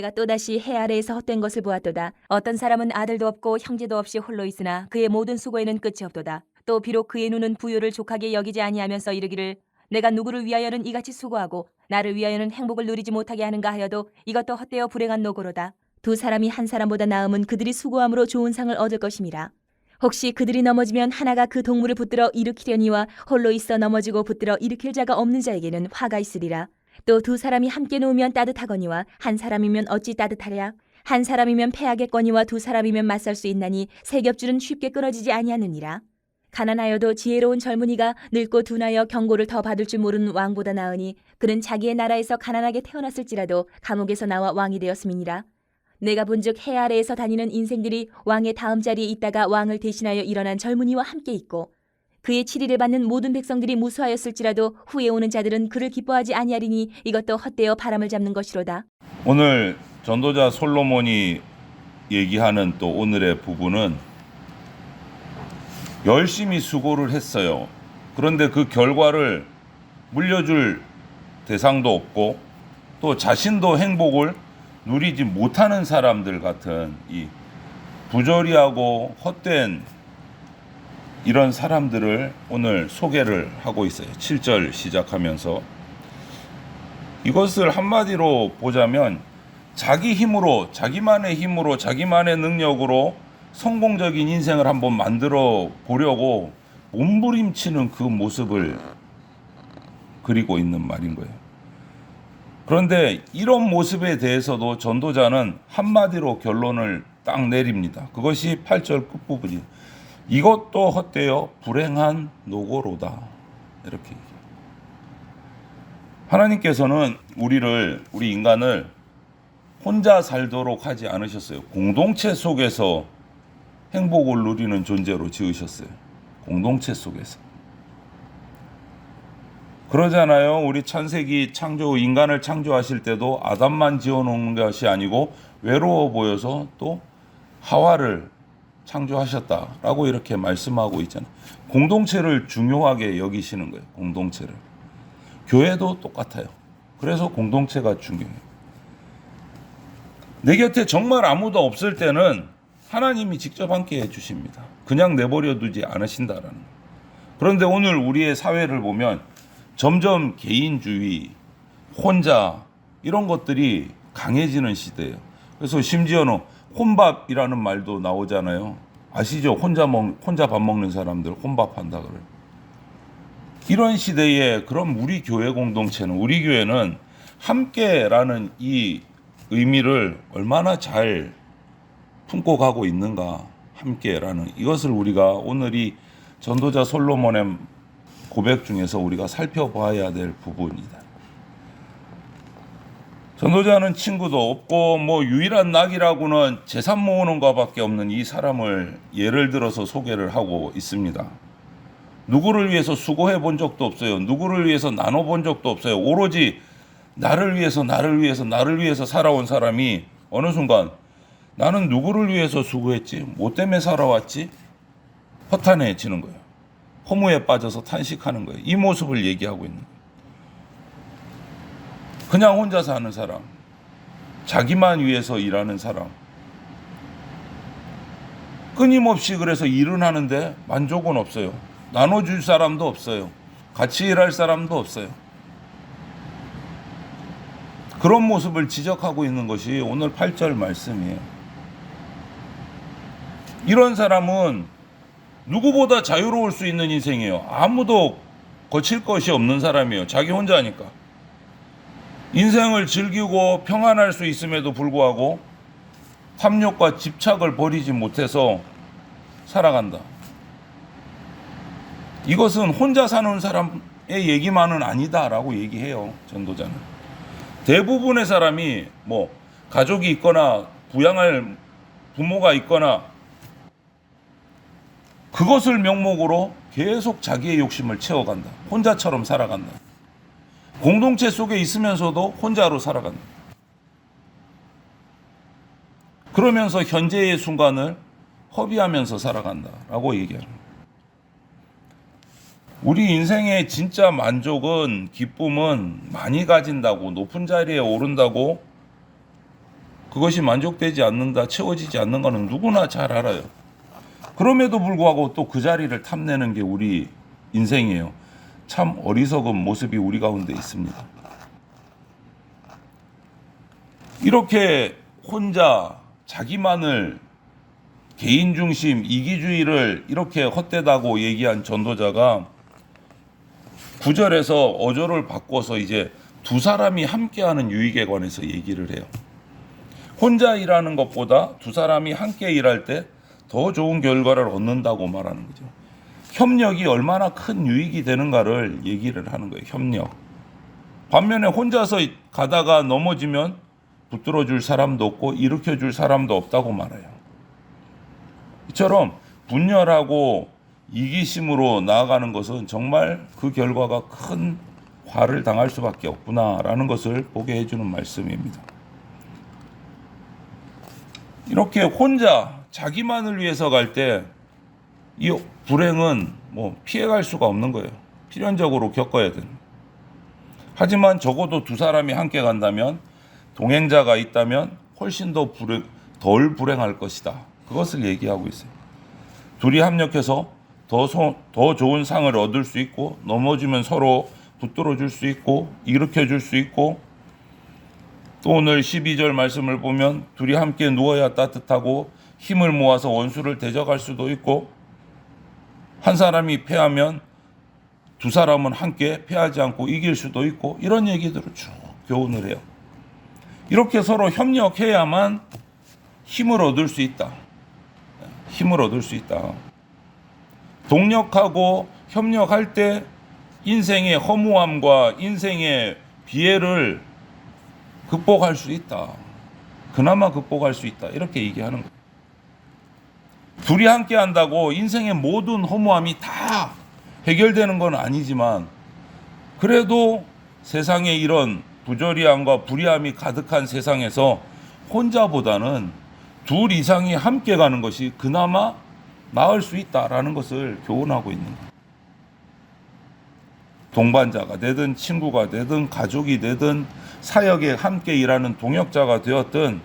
내가 또다시 해 아래에서 헛된 것을 보았도다. 어떤 사람은 아들도 없고 형제도 없이 홀로 있으나 그의 모든 수고에는 끝이 없도다. 또 비록 그의 눈은 부요를 족하게 여기지 아니하면서 이르기를 내가 누구를 위하여는 이같이 수고하고 나를 위하여는 행복을 누리지 못하게 하는가 하여도 이것도 헛되어 불행한 노고로다. 두 사람이 한 사람보다 나음은 그들이 수고함으로 좋은 상을 얻을 것임이라. 혹시 그들이 넘어지면 하나가 그 동물을 붙들어 일으키려니와 홀로 있어 넘어지고 붙들어 일으킬 자가 없는 자에게는 화가 있으리라. 또 두 사람이 함께 누우면 따뜻하거니와 한 사람이면 어찌 따뜻하랴. 한 사람이면 패하겠거니와 두 사람이면 맞설 수 있나니 세 겹줄은 쉽게 끊어지지 아니하느니라. 가난하여도 지혜로운 젊은이가 늙고 둔하여 경고를 더 받을 줄 모르는 왕보다 나으니 그는 자기의 나라에서 가난하게 태어났을지라도 감옥에서 나와 왕이 되었음이니라. 내가 본즉 해 아래에서 다니는 인생들이 왕의 다음 자리에 있다가 왕을 대신하여 일어난 젊은이와 함께 있고 그의 치리를 받는 모든 백성들이 무수하였을지라도 후에 오는 자들은 그를 기뻐하지 아니하리니 이것도 헛되어 바람을 잡는 것이로다. 오늘 전도자 솔로몬이 얘기하는 또 오늘의 부분은 열심히 수고를 했어요. 그런데 그 결과를 물려줄 대상도 없고 또 자신도 행복을 누리지 못하는 사람들 같은 이 부조리하고 헛된 이런 사람들을 오늘 소개를 하고 있어요. 7절 시작하면서 이것을 한마디로 보자면 자기 힘으로, 자기만의 힘으로, 자기만의 능력으로 성공적인 인생을 한번 만들어 보려고 몸부림치는 그 모습을 그리고 있는 말인 거예요. 그런데 이런 모습에 대해서도 전도자는 한마디로 결론을 딱 내립니다. 그것이 8절 끝부분이에요. 이것도 헛되어 불행한 노고로다. 이렇게 얘기해요. 하나님께서는 우리 인간을 혼자 살도록 하지 않으셨어요. 공동체 속에서 행복을 누리는 존재로 지으셨어요. 공동체 속에서. 그러잖아요. 우리 창세기 인간을 창조하실 때도 아담만 지어놓은 것이 아니고 외로워 보여서 또 하와를 창조하셨다라고 이렇게 말씀하고 있잖아요. 공동체를 중요하게 여기시는 거예요. 공동체를. 교회도 똑같아요. 그래서 공동체가 중요해요. 내 곁에 정말 아무도 없을 때는 하나님이 직접 함께 해주십니다. 그냥 내버려 두지 않으신다라는 거예요. 그런데 오늘 우리의 사회를 보면 점점 개인주의, 혼자 이런 것들이 강해지는 시대예요. 그래서 심지어는 혼밥이라는 말도 나오잖아요. 아시죠? 혼자 밥 먹는 사람들 혼밥한다 그래요. 이런 시대에 그럼 우리 교회 공동체는, 우리 교회는 함께라는 이 의미를 얼마나 잘 품고 가고 있는가. 함께라는 이것을 우리가 오늘 이 전도자 솔로몬의 고백 중에서 우리가 살펴봐야 될 부분이다. 전도자는 친구도 없고 유일한 낙이라고는 재산 모으는 것밖에 없는 이 사람을 예를 들어서 소개를 하고 있습니다. 누구를 위해서 수고해 본 적도 없어요. 누구를 위해서 나눠 본 적도 없어요. 오로지 나를 위해서 살아온 사람이 어느 순간 나는 누구를 위해서 수고했지? 뭐 때문에 살아왔지? 허탄해지는 거예요. 허무에 빠져서 탄식하는 거예요. 이 모습을 얘기하고 있는 거예요. 그냥 혼자 사는 사람, 자기만 위해서 일하는 사람, 끊임없이 그래서 일은 하는데 만족은 없어요. 나눠줄 사람도 없어요. 같이 일할 사람도 없어요. 그런 모습을 지적하고 있는 것이 오늘 8절 말씀이에요. 이런 사람은 누구보다 자유로울 수 있는 인생이에요. 아무도 거칠 것이 없는 사람이에요. 자기 혼자니까. 인생을 즐기고 평안할 수 있음에도 불구하고 탐욕과 집착을 버리지 못해서 살아간다. 이것은 혼자 사는 사람의 얘기만은 아니다라고 얘기해요. 전도자는. 대부분의 사람이 가족이 있거나 부양할 부모가 있거나 그것을 명목으로 계속 자기의 욕심을 채워간다. 혼자처럼 살아간다. 공동체 속에 있으면서도 혼자로 살아간다. 그러면서 현재의 순간을 허비하면서 살아간다라고 얘기합니다. 우리 인생의 진짜 만족은, 기쁨은 많이 가진다고, 높은 자리에 오른다고 그것이 만족되지 않는다, 채워지지 않는가는 누구나 잘 알아요. 그럼에도 불구하고 또 그 자리를 탐내는 게 우리 인생이에요. 참 어리석은 모습이 우리 가운데 있습니다. 이렇게 혼자 자기만을 개인 중심, 이기주의를 이렇게 헛되다고 얘기한 전도자가 9절에서 어조를 바꿔서 이제 두 사람이 함께하는 유익에 관해서 얘기를 해요. 혼자 일하는 것보다 두 사람이 함께 일할 때 더 좋은 결과를 얻는다고 말하는 거죠. 협력이 얼마나 큰 유익이 되는가를 얘기를 하는 거예요. 협력. 반면에 혼자서 가다가 넘어지면 붙들어 줄 사람도 없고 일으켜 줄 사람도 없다고 말해요. 이처럼 분열하고 이기심으로 나아가는 것은 정말 그 결과가 큰 화를 당할 수밖에 없구나라는 것을 보게 해주는 말씀입니다. 이렇게 혼자 자기만을 위해서 갈 때 이 불행은 피해갈 수가 없는 거예요. 필연적으로 겪어야 되는. 하지만 적어도 두 사람이 함께 간다면, 동행자가 있다면 훨씬 덜 불행할 것이다. 그것을 얘기하고 있어요. 둘이 합력해서 더 좋은 상을 얻을 수 있고, 넘어지면 서로 붙들어 줄 수 있고, 일으켜 줄 수 있고, 또 오늘 12절 말씀을 보면 둘이 함께 누워야 따뜻하고 힘을 모아서 원수를 대적할 수도 있고, 한 사람이 패하면 두 사람은 함께 패하지 않고 이길 수도 있고, 이런 얘기들을 쭉 교훈을 해요. 이렇게 서로 협력해야만 힘을 얻을 수 있다. 힘을 얻을 수 있다. 동력하고 협력할 때 인생의 허무함과 인생의 비애를 극복할 수 있다. 그나마 극복할 수 있다. 이렇게 얘기하는 거예요. 둘이 함께 한다고 인생의 모든 허무함이 다 해결되는 건 아니지만, 그래도 세상에 이런 부조리함과 불의함이 가득한 세상에서 혼자보다는 둘 이상이 함께 가는 것이 그나마 나을 수 있다라는 것을 교훈하고 있는 거예요. 동반자가 되든 친구가 되든 가족이 되든 사역에 함께 일하는 동역자가 되었든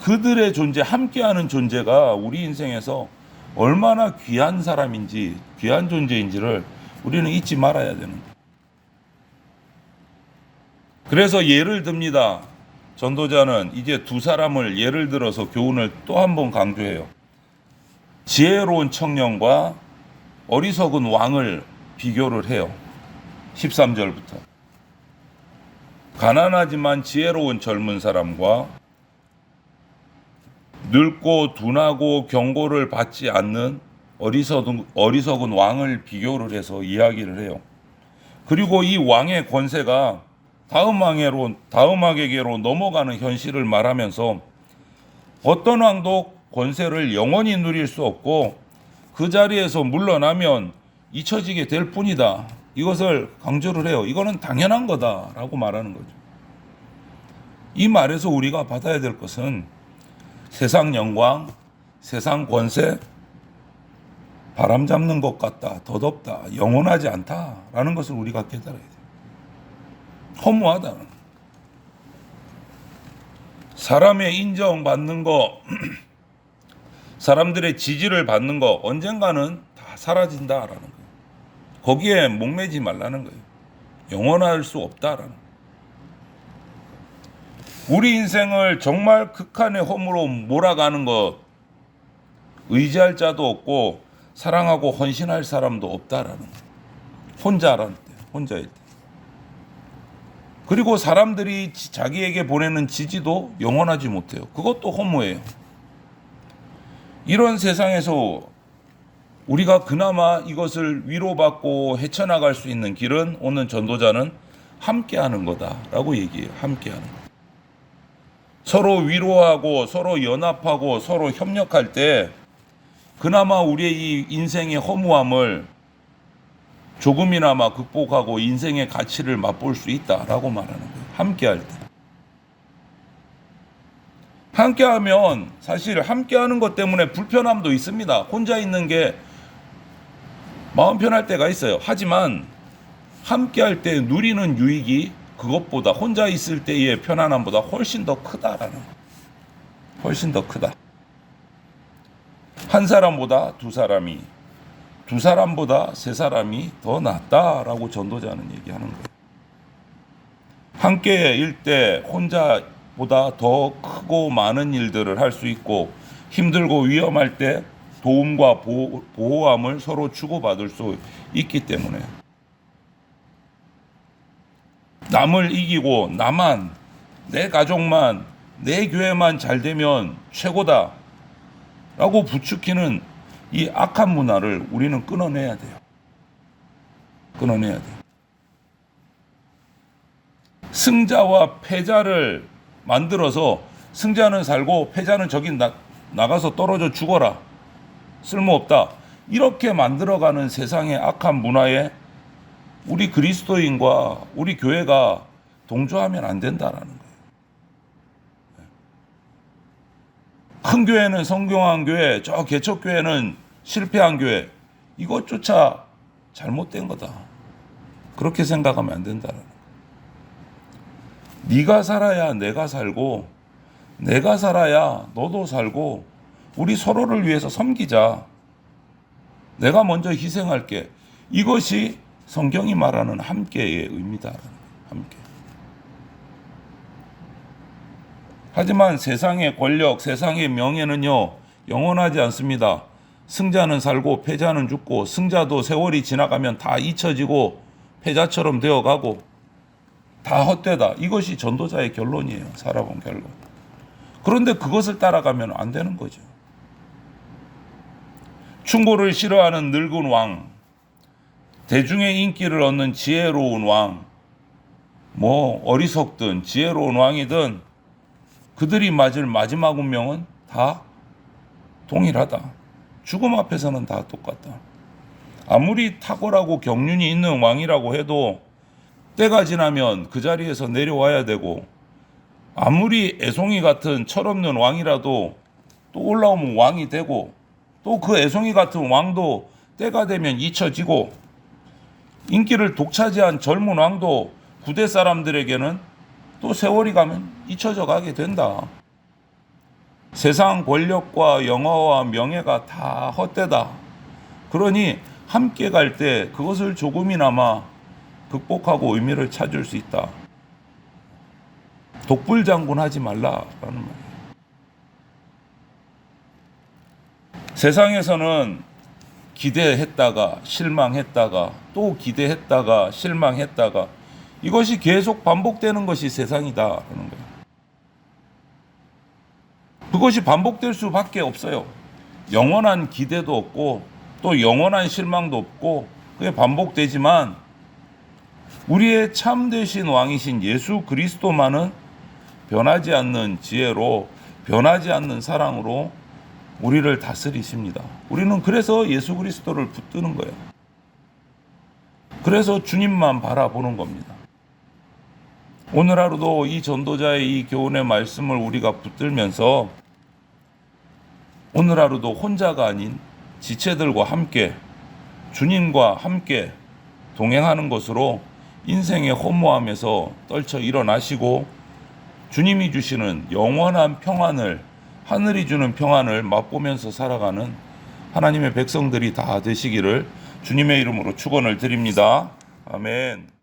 그들의 존재, 함께하는 존재가 우리 인생에서 얼마나 귀한 사람인지, 귀한 존재인지를 우리는 잊지 말아야 되는 거예요. 그래서 예를 듭니다. 전도자는 이제 두 사람을 예를 들어서 교훈을 또 한 번 강조해요. 지혜로운 청년과 어리석은 왕을 비교를 해요. 13절부터. 가난하지만 지혜로운 젊은 사람과 늙고 둔하고 경고를 받지 않는 어리석은 왕을 비교를 해서 이야기를 해요. 그리고 이 왕의 권세가 다음 왕에게로 넘어가는 현실을 말하면서 어떤 왕도 권세를 영원히 누릴 수 없고 그 자리에서 물러나면 잊혀지게 될 뿐이다. 이것을 강조를 해요. 이거는 당연한 거다라고 말하는 거죠. 이 말에서 우리가 받아야 될 것은 세상 영광, 세상 권세, 바람 잡는 것 같다, 덧없다, 영원하지 않다라는 것을 우리가 깨달아야 돼요. 허무하다. 사람의 인정받는 거, 사람들의 지지를 받는 거 언젠가는 다 사라진다라는 거예요. 거기에 목매지 말라는 거예요. 영원할 수 없다라는 거예요. 우리 인생을 정말 극한의 험으로 몰아가는 것, 의지할 자도 없고 사랑하고 헌신할 사람도 없다라는 거예요. 혼자일 때. 그리고 사람들이 자기에게 보내는 지지도 영원하지 못해요. 그것도 허무해요. 이런 세상에서 우리가 그나마 이것을 위로받고 헤쳐나갈 수 있는 길은 오늘 전도자는 함께하는 거다라고 얘기해요. 함께하는 거. 서로 위로하고 서로 연합하고 서로 협력할 때 그나마 우리의 이 인생의 허무함을 조금이나마 극복하고 인생의 가치를 맛볼 수 있다라고 말하는 거예요. 함께할 때. 함께하면 사실 함께하는 것 때문에 불편함도 있습니다. 혼자 있는 게 마음 편할 때가 있어요. 하지만 함께할 때 누리는 유익이 그것보다 혼자 있을 때의 편안함보다 훨씬 더 크다라는 거예요. 훨씬 더 크다. 한 사람보다 두 사람이, 두 사람보다 세 사람이 더 낫다라고 전도자는 얘기하는 거예요. 함께 일 때 혼자보다 더 크고 많은 일들을 할 수 있고, 힘들고 위험할 때 도움과 보호함을 서로 주고받을 수 있기 때문에, 남을 이기고 나만, 내 가족만, 내 교회만 잘 되면 최고다 라고 부추기는 이 악한 문화를 우리는 끊어내야 돼요. 끊어내야 돼요. 승자와 패자를 만들어서 승자는 살고 패자는 저기 나가서 떨어져 죽어라, 쓸모없다, 이렇게 만들어가는 세상의 악한 문화에 우리 그리스도인과 우리 교회가 동조하면 안 된다라는 거예요. 큰 교회는 성공한 교회, 저 개척교회는 실패한 교회, 이것조차 잘못된 거다, 그렇게 생각하면 안 된다라는 거예요. 네가 살아야 내가 살고, 내가 살아야 너도 살고, 우리 서로를 위해서 섬기자, 내가 먼저 희생할게, 이것이 성경이 말하는 함께의 의미다. 함께. 하지만 세상의 권력, 세상의 명예는요, 영원하지 않습니다. 승자는 살고 패자는 죽고, 승자도 세월이 지나가면 다 잊혀지고 패자처럼 되어가고 다 헛되다. 이것이 전도자의 결론이에요. 살아본 결론. 그런데 그것을 따라가면 안 되는 거죠. 충고를 싫어하는 늙은 왕, 대중의 인기를 얻는 지혜로운 왕, 어리석든 지혜로운 왕이든 그들이 맞을 마지막 운명은 다 동일하다. 죽음 앞에서는 다 똑같다. 아무리 탁월하고 경륜이 있는 왕이라고 해도 때가 지나면 그 자리에서 내려와야 되고, 아무리 애송이 같은 철없는 왕이라도 또 올라오면 왕이 되고, 또 그 애송이 같은 왕도 때가 되면 잊혀지고, 인기를 독차지한 젊은 왕도 부대 사람들에게는 또 세월이 가면 잊혀져 가게 된다. 세상 권력과 영화와 명예가 다 헛되다. 그러니 함께 갈 때 그것을 조금이나마 극복하고 의미를 찾을 수 있다. 독불장군하지 말라라는 말이에요. 세상에서는 기대했다가 실망했다가 또 기대했다가 실망했다가, 이것이 계속 반복되는 것이 세상이다라는 거예요. 그것이 반복될 수밖에 없어요. 영원한 기대도 없고 또 영원한 실망도 없고, 그게 반복되지만 우리의 참되신 왕이신 예수 그리스도만은 변하지 않는 지혜로, 변하지 않는 사랑으로 우리를 다스리십니다. 우리는 그래서 예수 그리스도를 붙드는 거예요. 그래서 주님만 바라보는 겁니다. 오늘 하루도 이 전도자의 이 교훈의 말씀을 우리가 붙들면서 오늘 하루도 혼자가 아닌 지체들과 함께, 주님과 함께 동행하는 것으로 인생의 허무함에서 떨쳐 일어나시고, 주님이 주시는 영원한 평안을, 하늘이 주는 평안을 맛보면서 살아가는 하나님의 백성들이 다 되시기를 주님의 이름으로 축원을 드립니다. 아멘.